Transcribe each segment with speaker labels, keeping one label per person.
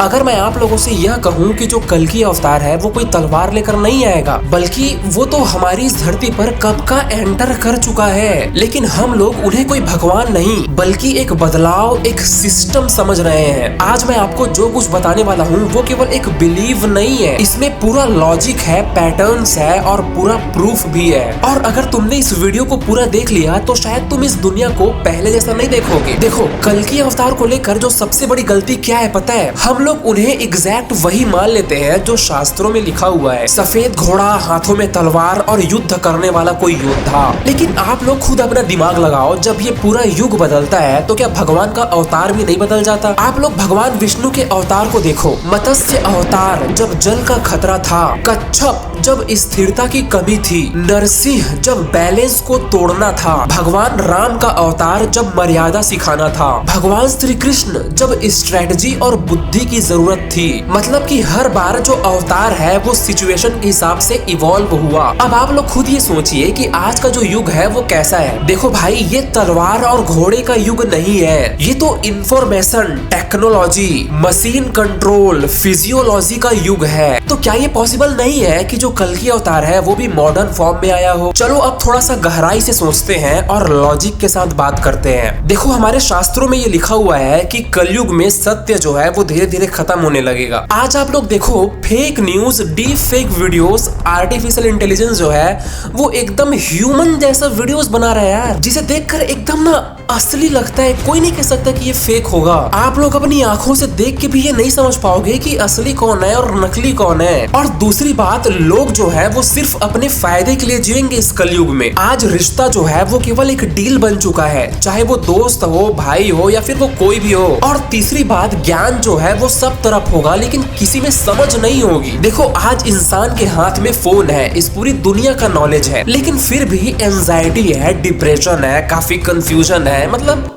Speaker 1: अगर मैं आप लोगों से यह कहूं कि जो कल्कि अवतार है वो कोई तलवार लेकर नहीं आएगा, बल्कि वो तो हमारी इस धरती पर कब का एंटर कर चुका है, लेकिन हम लोग उन्हें कोई भगवान नहीं बल्कि एक बदलाव, एक सिस्टम समझ रहे हैं। आज मैं आपको जो कुछ बताने वाला हूँ वो केवल एक बिलीव नहीं है, इसमें पूरा लॉजिक है, पैटर्न्स है और पूरा प्रूफ भी है। और अगर तुमने इस वीडियो को पूरा देख लिया तो शायद तुम इस दुनिया को पहले जैसा नहीं देखोगे। देखो, कल्कि अवतार को लेकर जो सबसे बड़ी गलती क्या है पता है? हम लोग उन्हें एग्जैक्ट वही मान लेते हैं जो शास्त्रों में लिखा हुआ है, सफेद घोड़ा, हाथों में तलवार और युद्ध करने वाला कोई योद्धा। लेकिन आप लोग खुद अपना दिमाग लगाओ, जब ये पूरा युग बदलता है तो क्या भगवान का अवतार भी नहीं बदल जाता? आप लोग भगवान विष्णु के अवतार को देखो, मत्स्य अवतार जब जल का खतरा था, कच्छप जब स्थिरता की कमी थी, नरसिंह जब बैलेंस को तोड़ना था, भगवान राम का अवतार जब मर्यादा सिखाना था, भगवान श्री कृष्ण जब स्ट्रेटजी और बुद्धि की जरूरत थी। मतलब कि हर बार जो अवतार है वो सिचुएशन के हिसाब से इवॉल्व हुआ। अब आप लोग खुद ये सोचिए कि आज का जो युग है वो कैसा है। देखो भाई, ये तलवार और घोड़े का युग नहीं है, ये तो information technology, machine control, physiology का युग है। तो क्या ये पॉसिबल नहीं है कि जो कल्कि अवतार है वो भी मॉडर्न फॉर्म में आया हो? चलो अब थोड़ा सा गहराई से सोचते हैं और लॉजिक के साथ बात करते हैं। देखो, हमारे शास्त्रों में ये लिखा हुआ है कि कलयुग में सत्य जो है वो धीरे धीरे खत्म होने लगेगा। आज आप लोग देखो, fake news, deep fake videos, artificial intelligence जो है वो एकदम ह्यूमन जैसा वीडियोस बना रहा है यार, जिसे देखकर एकदम ना असली लगता है। कोई नहीं कह सकता कि ये फेक होगा। आप लोग अपनी आंखों से देख के भी ये नहीं समझ पाओगे कि असली कौन है और नकली कौन है। और दूसरी बात, लोग जो है वो सिर्फ अपने फायदे के लिए जिएंगे इस कलयुग में। आज रिश्ता जो है वो केवल एक डील बन चुका है, चाहे वो दोस्त हो, भाई हो या फिर वो कोई भी हो। और तीसरी बात, ज्ञान जो है वो सब तरफ होगा लेकिन किसी में समझ नहीं होगी। देखो, आज इंसान के हाथ में फोन है, इस पूरी दुनिया का नॉलेज है, लेकिन फिर भी एंजाइटी है, डिप्रेशन है, काफी कंफ्यूजन है। मतलब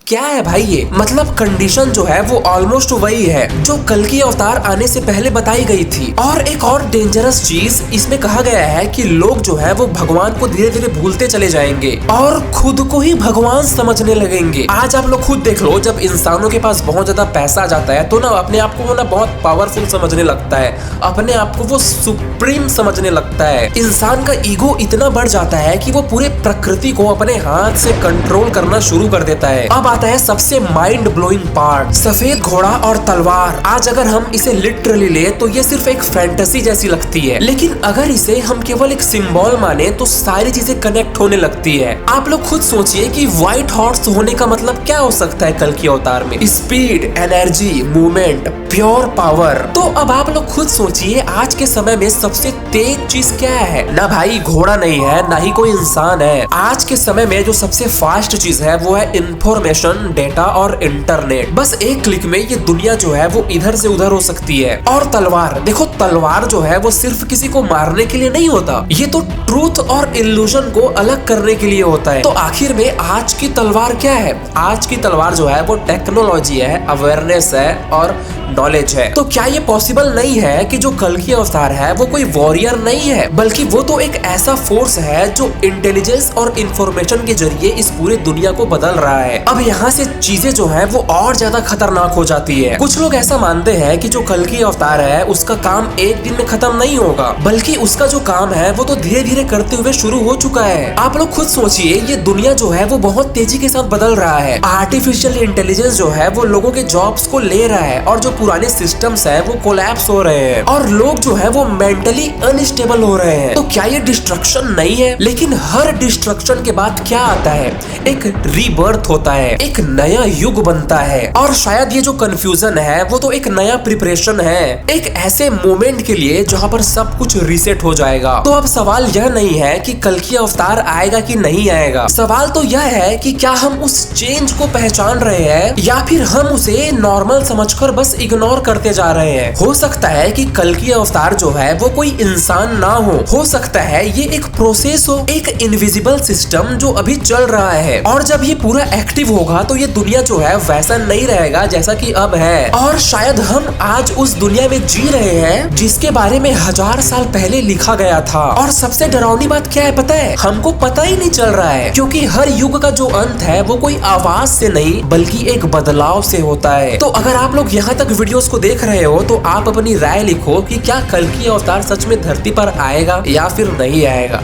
Speaker 1: क्या है भाई ये? मतलब कंडीशन जो है वो ऑलमोस्ट वही है जो कल्कि अवतार आने से पहले बताई गई थी। और एक और डेंजरस चीज इसमें कहा गया है कि लोग जो है वो भगवान को धीरे धीरे भूलते चले जाएंगे और खुद को ही भगवान समझने लगेंगे। आज आप लोग खुद देख लो, जब इंसानों के पास बहुत ज्यादा पैसा आ जाता है तो ना अपने आप को वो ना बहुत पावरफुल समझने लगता है, अपने आप को वो सुप्रीम समझने लगता है। इंसान का ईगो इतना बढ़ जाता है कि वो पूरे प्रकृति को अपने हाथ से कंट्रोल करना शुरू कर देता है। अब आता है सबसे माइंड ब्लोइंग पार्ट, सफेद घोड़ा और तलवार। आज अगर हम इसे लिटरली ले तो ये सिर्फ एक फैंटेसी जैसी लगती है, लेकिन अगर इसे हम केवल एक सिंबल माने तो सारी चीजें कनेक्ट होने लगती है। आप लोग खुद सोचिए कि व्हाइट हॉर्स होने का मतलब क्या हो सकता है कल्कि अवतार में? Speed, energy, movement, pure power. तो अब आप लोग खुद सोचिए, आज के समय में सबसे तेज चीज क्या है? ना भाई घोड़ा नहीं है, ना ही कोई इंसान है। आज के समय में जो सबसे फास्ट चीज है वो है इंफॉर्मेशन, डेटा और इंटरनेट। बस एक क्लिक में ये दुनिया जो है वो इधर से उधर हो सकती है। और तलवार, देखो तलवार जो है वो सिर्फ किसी को मारने के लिए नहीं होता, ये तो ट्रूथ और इल्यूजन को अलग करने के लिए होता है। तो आखिर में आज की तलवार क्या है? आज की तलवार जो है वो टेक्नोलॉजी है, अवेयरनेस है और नॉलेज है। तो क्या ये पॉसिबल नहीं है कि जो कल्कि अवतार है वो कोई वॉरियर नहीं है, बल्कि वो तो एक ऐसा फोर्स है जो इंटेलिजेंस और इंफॉर्मेशन के जरिए इस पूरी दुनिया को बदल रहा है। अब यहाँ से चीजें जो है वो और ज्यादा खतरनाक हो जाती है। कुछ लोग ऐसा मानते हैं कि जो कल्कि अवतार है उसका काम एक दिन में खत्म नहीं होगा, बल्कि उसका जो काम है वो तो धीरे धीरे करते हुए शुरू हो चुका है। आप लोग खुद सोचिए, ये दुनिया जो है वो बहुत तेजी के साथ बदल रहा है। आर्टिफिशियल इंटेलिजेंस जो है वो लोगों के जॉब्स को ले रहा है और जो पुराने सिस्टम्स है वो कोलैप्स हो रहे हैं और लोग जो है वो मेंटली अनस्टेबल हो रहे हैं। तो क्या ये डिस्ट्रक्शन नहीं है? लेकिन हर डिस्ट्रक्शन के बाद क्या आता है? एक रीबर्थ होता है, एक नया युग बनता है। और शायद ये जो कंफ्यूजन है वो तो एक नया प्रिपरेशन है, एक ऐसे मोमेंट के लिए जहाँ पर सब कुछ रीसेट हो जाएगा। तो अब सवाल यह नहीं है कि कल्कि अवतार आएगा कि नहीं आएगा, सवाल तो यह है कि क्या हम उस चेंज को पहचान रहे हैं या फिर हम उसे नॉर्मल समझकर बस इग्नोर करते जा रहे हैं। हो सकता है कि कल्कि अवतार जो है वो कोई इंसान ना हो सकता है ये एक प्रोसेस हो, एक इनविजिबल सिस्टम जो अभी चल रहा है। और जब ये पूरा एक्टिव होगा होगा तो ये दुनिया जो है वैसा नहीं रहेगा जैसा कि अब है, और शायद हम आज उस दुनिया में जी रहे हैं जिसके बारे में 1000 साल पहले लिखा गया था। और सबसे डरावनी बात क्या है पता है, हमको पता ही नहीं चल रहा है, क्योंकि हर युग का जो अंत है वो कोई आवाज से नहीं बल्कि एक बदलाव से होता है। तो अगर आप लोग यहाँ तक वीडियोस को देख रहे हो तो आप अपनी राय लिखो कि क्या कल्कि अवतार सच में धरती पर आएगा या फिर नहीं आएगा।